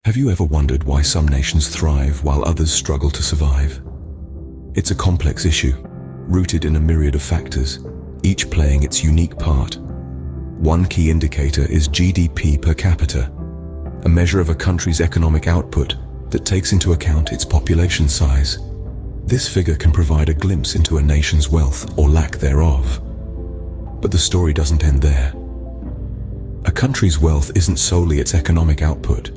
Have you ever wondered why some nations thrive while others struggle to survive? It's a complex issue, rooted in a myriad of factors, each playing its unique part. One key indicator is GDP per capita, a measure of a country's economic output that takes into account its population size. This figure can provide a glimpse into a nation's wealth or lack thereof. But the story doesn't end there. A country's wealth isn't solely its economic output.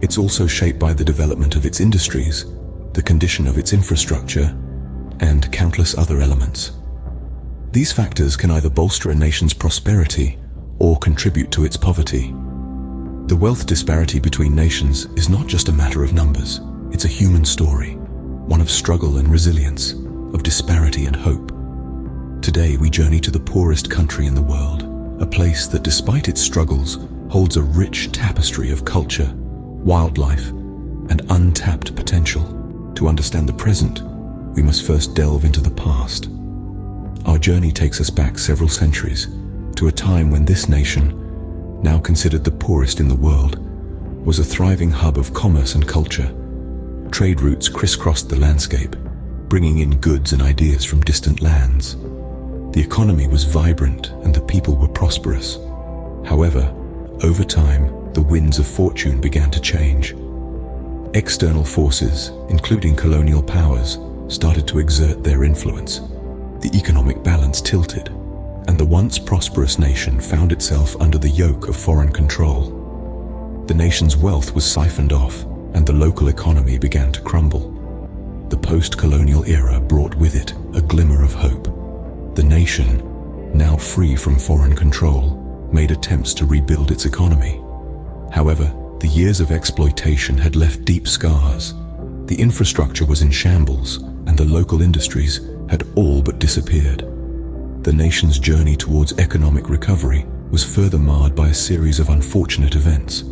It's also shaped by the development of its industries, the condition of its infrastructure, and countless other elements. These factors can either bolster a nation's prosperity or contribute to its poverty. The wealth disparity between nations is not just a matter of numbers. It's a human story, one of struggle and resilience, of disparity and hope. Today we journey to the poorest country in the world, a place that, despite its struggles, holds a rich tapestry of culture, wildlife, and untapped potential. To understand the present, we must first delve into the past. Our journey takes us back several centuries to a time when this nation, now considered the poorest in the world, was a thriving hub of commerce and culture. Trade routes crisscrossed the landscape, bringing in goods and ideas from distant lands. The economy was vibrant and the people were prosperous. However, over time, the winds of fortune began to change. External forces, including colonial powers, started to exert their influence. The economic balance tilted, and the once prosperous nation found itself under the yoke of foreign control. The nation's wealth was siphoned off, and the local economy began to crumble. The post-colonial era brought with it a glimmer of hope. The nation, now free from foreign control, made attempts to rebuild its economy. However, the years of exploitation had left deep scars. The infrastructure was in shambles, and the local industries had all but disappeared. The nation's journey towards economic recovery was further marred by a series of unfortunate events.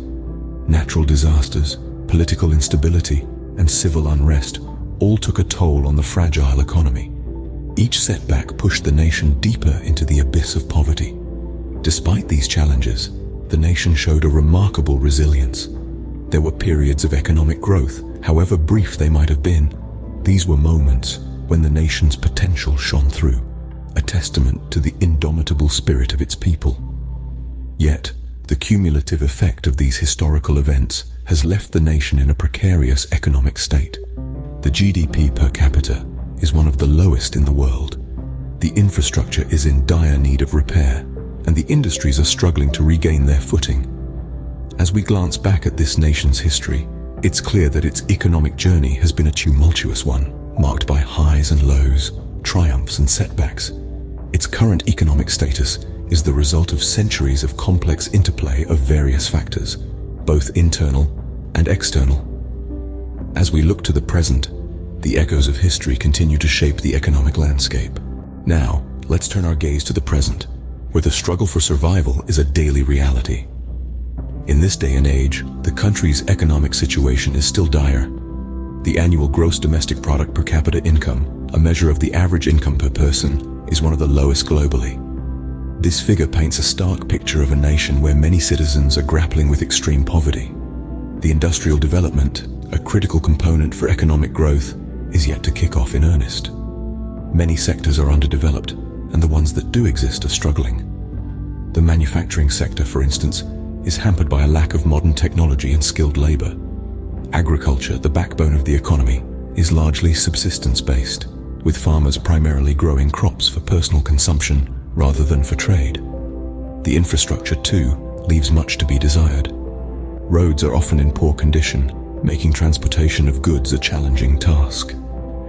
Natural disasters, political instability, and civil unrest all took a toll on the fragile economy. Each setback pushed the nation deeper into the abyss of poverty. Despite these challenges, the nation showed a remarkable resilience. There were periods of economic growth, however brief they might have been. These were moments when the nation's potential shone through, a testament to the indomitable spirit of its people. Yet, the cumulative effect of these historical events has left the nation in a precarious economic state. The GDP per capita is one of the lowest in the world. The infrastructure is in dire need of repair, and the industries are struggling to regain their footing. As we glance back at this nation's history, it's clear that its economic journey has been a tumultuous one, marked by highs and lows, triumphs and setbacks. Its current economic status is the result of centuries of complex interplay of various factors, both internal and external. As we look to the present, the echoes of history continue to shape the economic landscape. Now, let's turn our gaze to the present, where the struggle for survival is a daily reality. In this day and age, the country's economic situation is still dire. The annual gross domestic product per capita income, a measure of the average income per person, is one of the lowest globally. This figure paints a stark picture of a nation where many citizens are grappling with extreme poverty. The industrial development, a critical component for economic growth, is yet to kick off in earnest. Many sectors are underdeveloped, and the ones that do exist are struggling. The manufacturing sector, for instance, is hampered by a lack of modern technology and skilled labor. Agriculture, the backbone of the economy, is largely subsistence-based, with farmers primarily growing crops for personal consumption rather than for trade. The infrastructure, too, leaves much to be desired. Roads are often in poor condition, making transportation of goods a challenging task.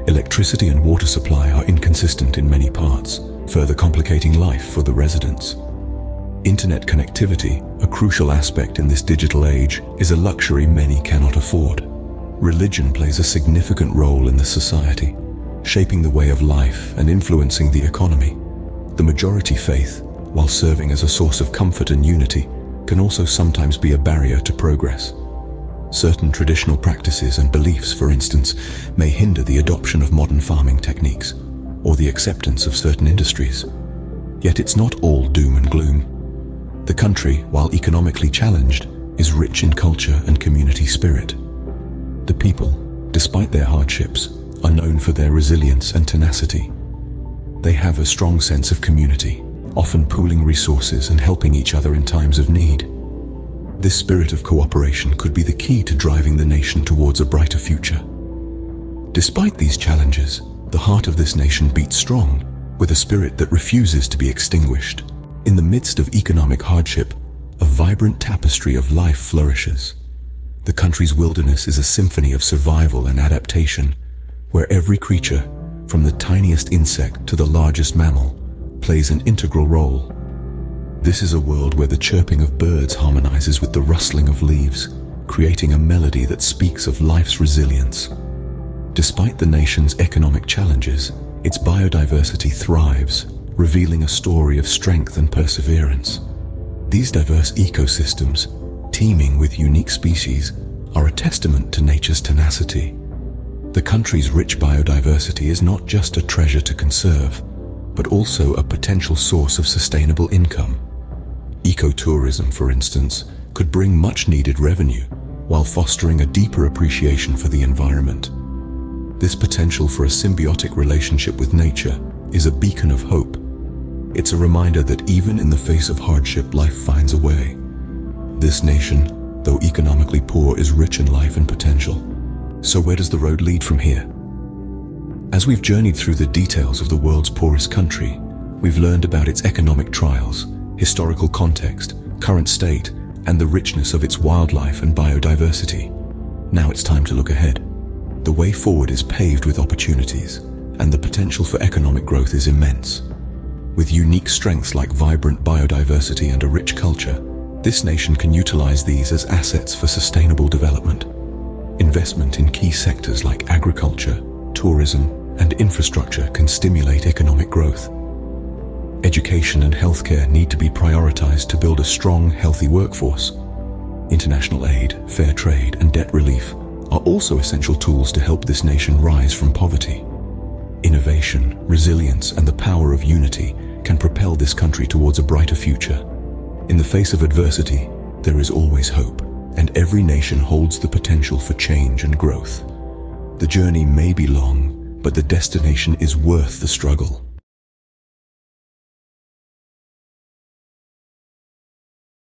Electricity and water supply are inconsistent in many parts, further complicating life for the residents. Internet connectivity, a crucial aspect in this digital age, is a luxury many cannot afford. Religion plays a significant role in the society, shaping the way of life and influencing the economy. The majority faith, while serving as a source of comfort and unity, can also sometimes be a barrier to progress. Certain traditional practices and beliefs, for instance, may hinder the adoption of modern farming techniques or the acceptance of certain industries. Yet it's not all doom and gloom. The country, while economically challenged, is rich in culture and community spirit. The people, despite their hardships, are known for their resilience and tenacity. They have a strong sense of community, often pooling resources and helping each other in times of need. This spirit of cooperation could be the key to driving the nation towards a brighter future. Despite these challenges, the heart of this nation beats strong, with a spirit that refuses to be extinguished. In the midst of economic hardship, a vibrant tapestry of life flourishes. The country's wilderness is a symphony of survival and adaptation, where every creature, from the tiniest insect to the largest mammal, plays an integral role. This is a world where the chirping of birds harmonizes with the rustling of leaves, creating a melody that speaks of life's resilience. Despite the nation's economic challenges, its biodiversity thrives, revealing a story of strength and perseverance. These diverse ecosystems, teeming with unique species, are a testament to nature's tenacity. The country's rich biodiversity is not just a treasure to conserve, but also a potential source of sustainable income. Ecotourism, for instance, could bring much-needed revenue while fostering a deeper appreciation for the environment. This potential for a symbiotic relationship with nature is a beacon of hope. It's a reminder that even in the face of hardship, life finds a way. This nation, though economically poor, is rich in life and potential. So where does the road lead from here? As we've journeyed through the details of the world's poorest country, we've learned about its economic trials, historical context, current state, and the richness of its wildlife and biodiversity. Now it's time to look ahead. The way forward is paved with opportunities, and the potential for economic growth is immense. With unique strengths like vibrant biodiversity and a rich culture, this nation can utilize these as assets for sustainable development. Investment in key sectors like agriculture, tourism, and infrastructure can stimulate economic growth. Education and healthcare need to be prioritized to build a strong, healthy workforce. International aid, fair trade, and debt relief are also essential tools to help this nation rise from poverty. Innovation, resilience, and the power of unity can propel this country towards a brighter future. In the face of adversity, there is always hope, and every nation holds the potential for change and growth. The journey may be long, but the destination is worth the struggle.